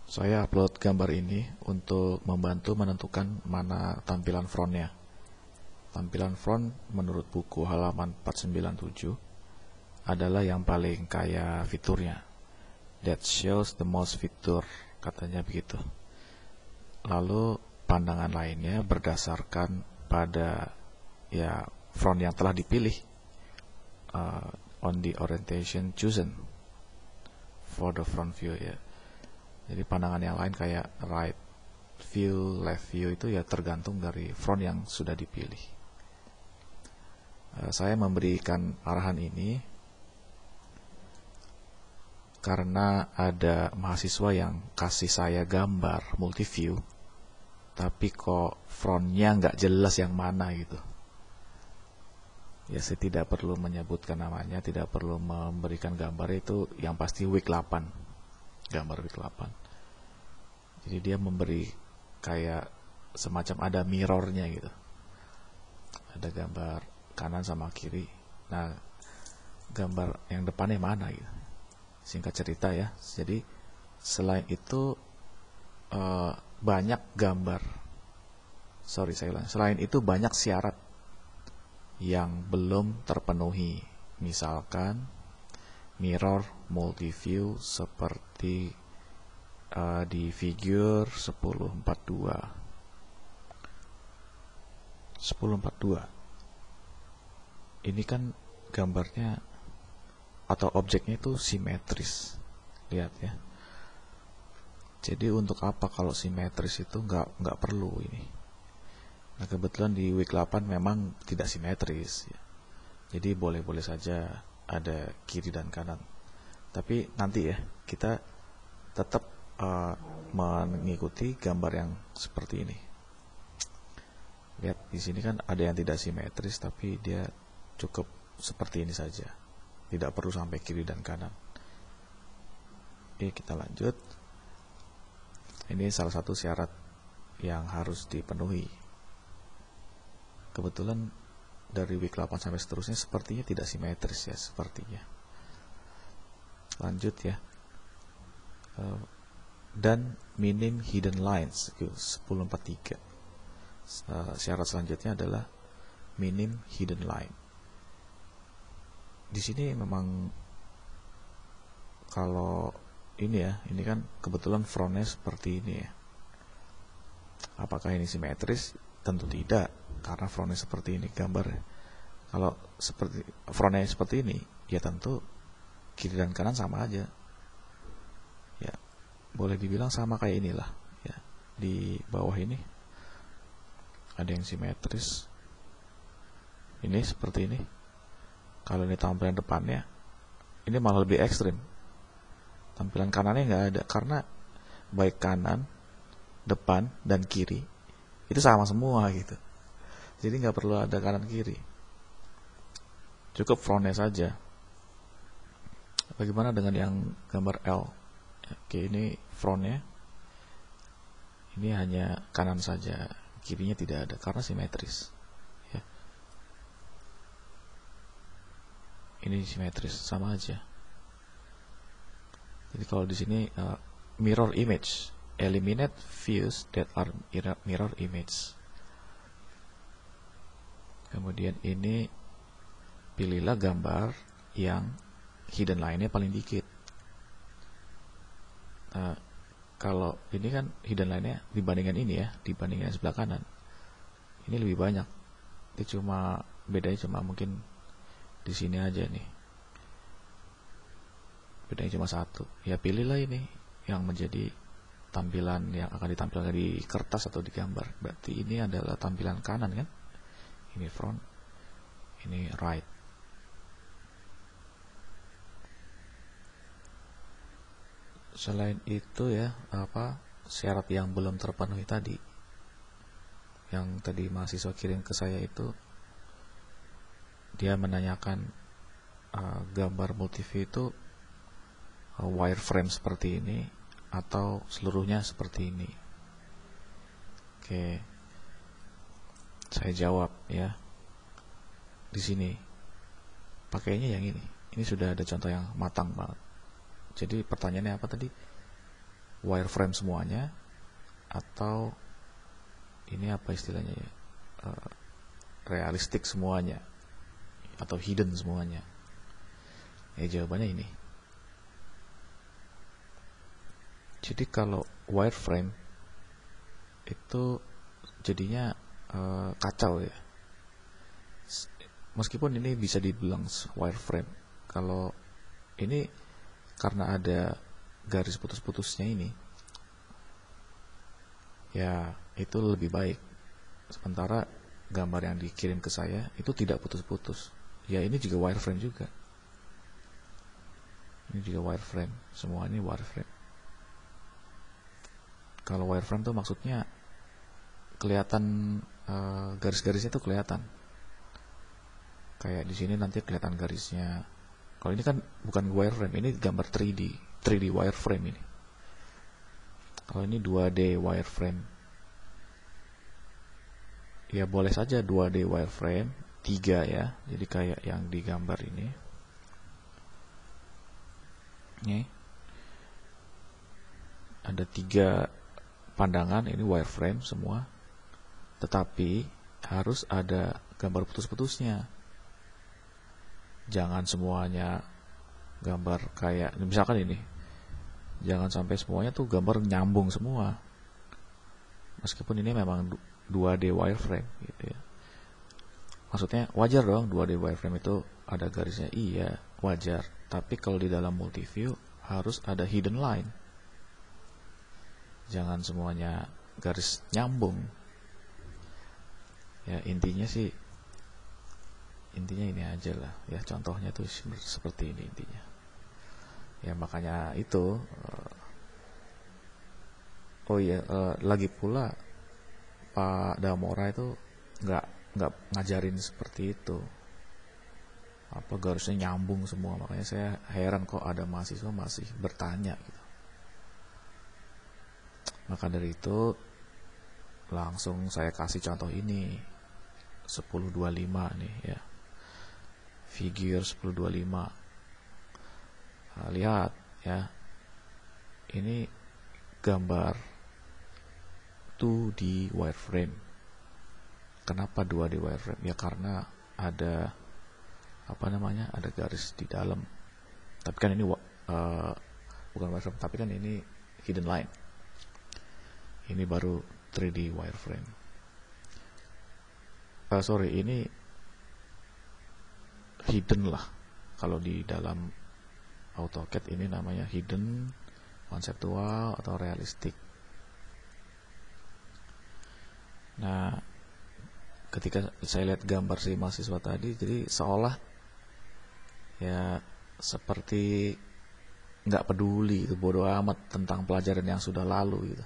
Saya upload gambar ini untuk membantu menentukan mana tampilan frontnya. Tampilan front menurut buku halaman 497 adalah yang paling kaya fiturnya. That shows the most feature, katanya begitu. Lalu pandangan lainnya berdasarkan pada front yang telah dipilih on the orientation chosen for the front view ya. Jadi pandangan yang lain kayak right view, left view itu ya tergantung dari front yang sudah dipilih. Saya memberikan arahan ini karena ada mahasiswa yang kasih saya gambar multiview, tapi kok frontnya nggak jelas yang mana gitu. Ya saya tidak perlu menyebutkan namanya, tidak perlu memberikan gambar itu, yang pasti week 8, gambar week 8. Jadi dia memberi kayak semacam ada mirrornya gitu, ada gambar kanan sama kiri. Nah gambar yang depannya mana gitu, singkat cerita ya. Jadi selain itu banyak gambar, selain itu banyak syarat yang belum terpenuhi. Misalkan mirror multiview seperti di figure 1042. Ini kan gambarnya atau objeknya itu simetris, lihat ya. Jadi untuk apa kalau simetris itu nggak perlu ini. Nah kebetulan di week 8 memang tidak simetris ya. Jadi boleh-boleh saja ada kiri dan kanan. Tapi nanti ya kita tetap mengikuti gambar yang seperti ini. Lihat di sini kan ada yang tidak simetris, tapi dia cukup seperti ini saja. Tidak perlu sampai kiri dan kanan. Oke, kita lanjut. Ini salah satu syarat yang harus dipenuhi. Kebetulan dari week 8 sampai seterusnya sepertinya tidak simetris ya, sepertinya. Lanjut ya. Dan minim hidden lines 1043. Syarat selanjutnya adalah minim hidden line. Di sini memang kalau ini ya, ini kan kebetulan frontnya seperti ini ya. Apakah ini simetris? Tentu tidak, karena frontnya seperti ini gambarnya. Kalau seperti frontnya seperti ini, ya tentu kiri dan kanan sama aja. Ya, boleh dibilang sama kayak inilah. Ya, di bawah ini ada yang simetris. Ini seperti ini. Kalau ini tampilan depannya, ini malah lebih ekstrim. Tampilan kanannya nggak ada, karena baik kanan, depan, dan kiri itu sama semua gitu. Jadi nggak perlu ada kanan kiri, cukup frontnya saja. Bagaimana dengan yang gambar L? Oke, ini frontnya, ini hanya kanan saja, kirinya tidak ada karena simetris. Ini simetris, sama aja. Jadi kalau di sini mirror image, eliminate views that are mirror image. Kemudian ini pilihlah gambar yang hidden line-nya paling dikit. Kalau ini kan hidden line-nya dibandingkan ini ya, dibandingkan sebelah kanan, ini lebih banyak. Itu bedanya cuma mungkin di sini aja nih, bedanya cuma satu. Ya pilihlah ini yang menjadi tampilan yang akan ditampilkan di kertas atau di gambar. Berarti ini adalah tampilan kanan kan, ini front, ini right. Selain itu ya, syarat yang belum terpenuhi tadi, yang tadi mahasiswa kirim ke saya itu, dia menanyakan gambar multiview itu wireframe seperti ini atau seluruhnya seperti ini. Oke, saya jawab ya. Di sini pakainya yang ini sudah ada contoh yang matang banget. Jadi pertanyaannya apa tadi? wireframe semuanya, atau ini apa istilahnya ya, realistik semuanya atau hidden semuanya. Ya jawabannya ini. Jadi kalau wireframe itu jadinya kacau ya. Meskipun ini bisa dibilang wireframe, kalau ini karena ada garis putus-putusnya ini, ya itu lebih baik. Sementara gambar yang dikirim ke saya itu tidak putus-putus. Ya ini juga wireframe juga. Ini juga wireframe. Semua ini wireframe. Kalau wireframe tuh maksudnya kelihatan garis-garisnya tuh kelihatan. Kayak di sini nanti kelihatan garisnya. Kalau ini kan bukan wireframe, ini gambar 3D wireframe ini. Kalau ini 2D wireframe, ya boleh saja 2D wireframe 3 ya. Jadi kayak yang di gambar ini. Nih. Ada 3 pandangan, ini wireframe semua. Tetapi harus ada gambar putus-putusnya. Jangan semuanya gambar kayak misalkan ini. Jangan sampai semuanya tuh gambar nyambung semua. Meskipun ini memang 2D wireframe gitu ya. Maksudnya wajar dong 2D wireframe itu ada garisnya, iya wajar. Tapi kalau di dalam multiview harus ada hidden line. Jangan semuanya garis nyambung. Ya intinya ini aja lah ya, contohnya tuh seperti ini intinya ya. Makanya itu lagi pula Pak Damora itu nggak ngajarin seperti itu, apa garisnya nyambung semua. Makanya saya heran kok ada mahasiswa masih bertanya gitu. Maka dari itu langsung saya kasih contoh ini 1025 nih ya, figure 1025. Nah, lihat ya, ini gambar 2D wireframe. Kenapa 2D wireframe? Ya karena ada ada garis di dalam. Tapi kan ini bukan wireframe, tapi kan ini hidden line. Ini baru 3D wireframe. Ini hidden lah. Kalau di dalam AutoCAD ini namanya hidden, konseptual, atau realistik. Nah, ketika saya lihat gambar si mahasiswa tadi, jadi seolah ya seperti nggak peduli, itu bodoh amat tentang pelajaran yang sudah lalu gitu.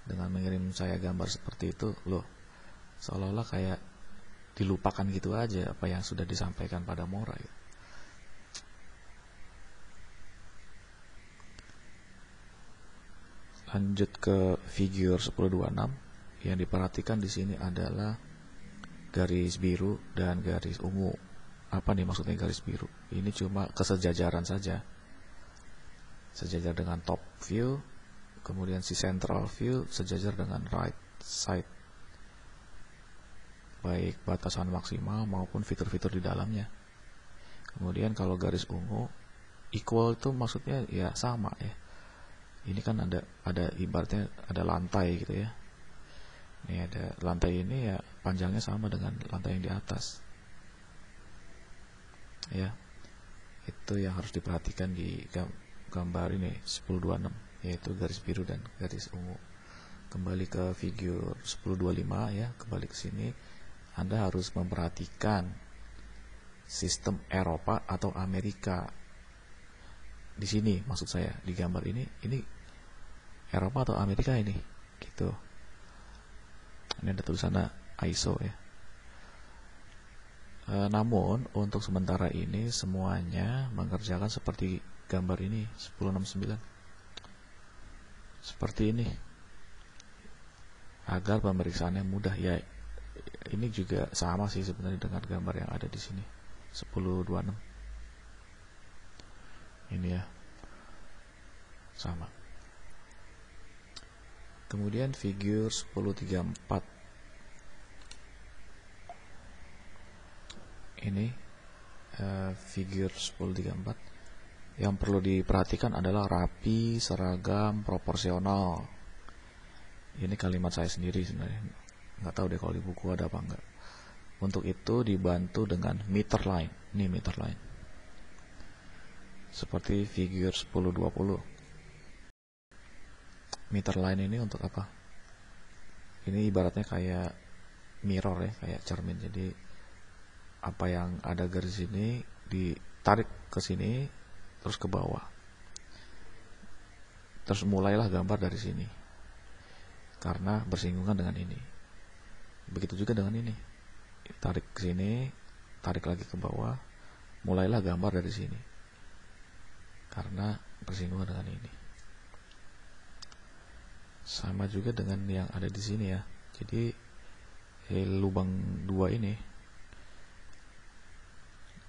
Dengan mengirim saya gambar seperti itu, loh, seolah-olah kayak dilupakan gitu aja apa yang sudah disampaikan pada Mora gitu. Lanjut ke figure 1026. Yang diperhatikan di sini adalah garis biru dan garis ungu. Apa nih maksudnya garis biru? Ini cuma kesejajaran saja. Sejajar dengan top view, kemudian si central view sejajar dengan right side. Baik batasan maksimal maupun fitur-fitur di dalamnya. Kemudian kalau garis ungu, equal itu maksudnya ya sama ya. Ini kan ada ibaratnya ada lantai gitu ya. Ini ada lantai, ini ya panjangnya sama dengan lantai yang di atas. Ya. Itu yang harus diperhatikan di gambar ini 1026, yaitu garis biru dan garis ungu. Kembali ke figure 1025 ya, kembali ke sini. Anda harus memperhatikan sistem Eropa atau Amerika. Di sini maksud saya, di gambar ini Eropa atau Amerika ini gitu. Ini ada tulisannya ISO ya. Namun untuk sementara ini semuanya mengerjakan seperti gambar ini 1069. Seperti ini. Agar pemeriksaannya mudah ya. Ini juga sama sih sebenarnya dengan gambar yang ada di sini 1026. Ini ya. Sama. Kemudian figure 1034 ini figure 1034 yang perlu diperhatikan adalah rapi, seragam, proporsional. Ini kalimat saya sendiri sebenarnya, nggak tahu deh kalau di buku ada apa enggak. Untuk itu dibantu dengan meter line. Ini meter line seperti figure 1020. Meter line ini untuk apa? Ini ibaratnya kayak mirror ya, kayak cermin. Jadi apa yang ada garis ini ditarik ke sini terus ke bawah. Terus mulailah gambar dari sini. Karena bersinggungan dengan ini. Begitu juga dengan ini. Tarik ke sini, tarik lagi ke bawah, mulailah gambar dari sini. Karena bersinggungan dengan ini. Sama juga dengan yang ada di sini ya. Jadi lubang 2 ini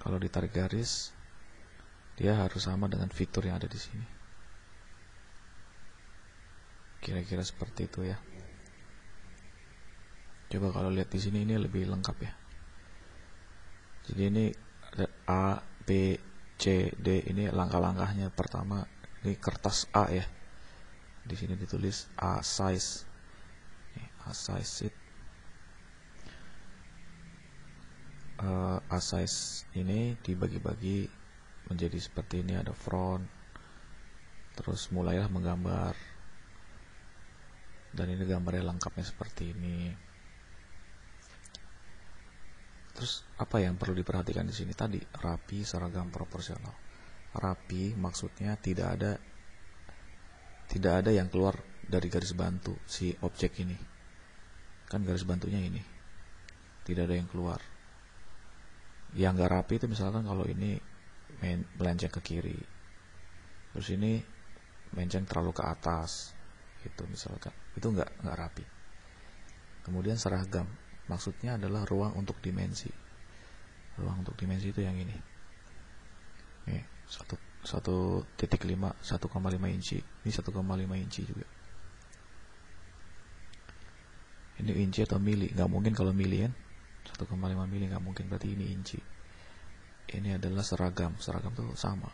kalau ditarik garis dia harus sama dengan vektor yang ada di sini. Kira-kira seperti itu ya. Coba kalau lihat di sini ini lebih lengkap ya. Jadi ini ada A, B, C, D, ini langkah-langkahnya. Pertama ini kertas A ya. Di sini ditulis A size. Ini A size sheet. A size ini dibagi-bagi menjadi seperti ini, ada front. Terus mulailah menggambar. Dan ini gambarnya lengkapnya seperti ini. Terus apa yang perlu diperhatikan di sini tadi? Rapi, seragam, proporsional. Rapi maksudnya tidak ada yang keluar dari garis bantu si objek ini. Kan garis bantunya ini. Tidak ada yang keluar. Yang nggak rapi itu misalkan kalau ini melenceng ke kiri, terus ini melenceng terlalu ke atas, gitu misalkan. Itu nggak rapi. Kemudian seragam. Maksudnya adalah ruang untuk dimensi. Ruang untuk dimensi itu yang ini. Nih, 1.5, 1,5 inci. Ini 1,5 inci juga. Ini inci atau mili? Nggak mungkin kalau mili kan. 1,5 mili nggak mungkin, berarti ini inci. Ini adalah seragam. Seragam itu sama.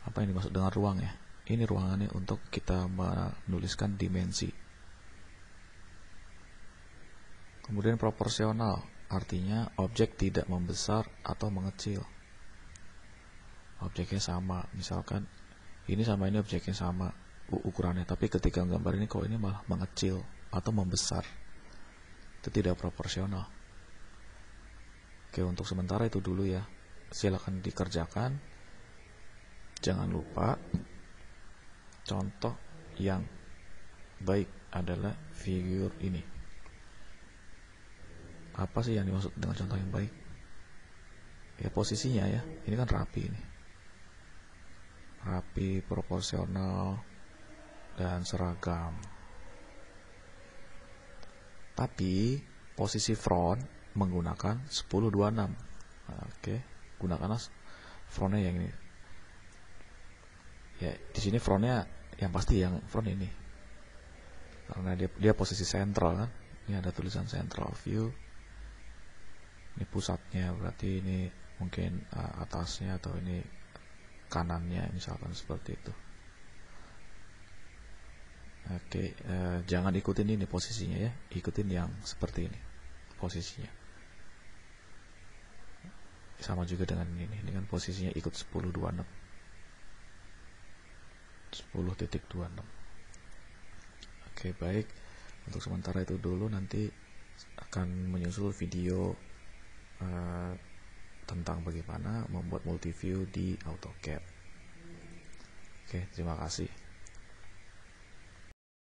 Apa yang dimaksud dengan ruang ya? Ini ruangannya untuk kita menuliskan dimensi. Kemudian proporsional, artinya objek tidak membesar atau mengecil. Objeknya sama, misalkan ini sama ini objeknya sama ukurannya, tapi ketika gambar ini kok ini malah mengecil atau membesar. Itu tidak proporsional. Oke, untuk sementara itu dulu ya. Silakan dikerjakan. Jangan lupa contoh yang baik adalah figure ini. Apa sih yang dimaksud dengan contoh yang baik? Ya posisinya ya. Ini kan rapi ini. Rapi, proporsional, dan seragam. Tapi posisi front menggunakan 1026. Oke, gunakanlah frontnya yang ini. Ya, di sini frontnya yang pasti yang front ini. Karena dia posisi sentral kan. Ini ada tulisan central view. Ini pusatnya, berarti ini mungkin atasnya atau ini kanannya, misalkan seperti itu. Oke, jangan ikutin ini posisinya ya, ikutin yang seperti ini posisinya. Sama juga dengan ini kan posisinya ikut 10.26. 10.26. Oke, baik. Untuk sementara itu dulu, nanti akan menyusul video tentang bagaimana membuat multiview di AutoCAD. Oke, terima kasih.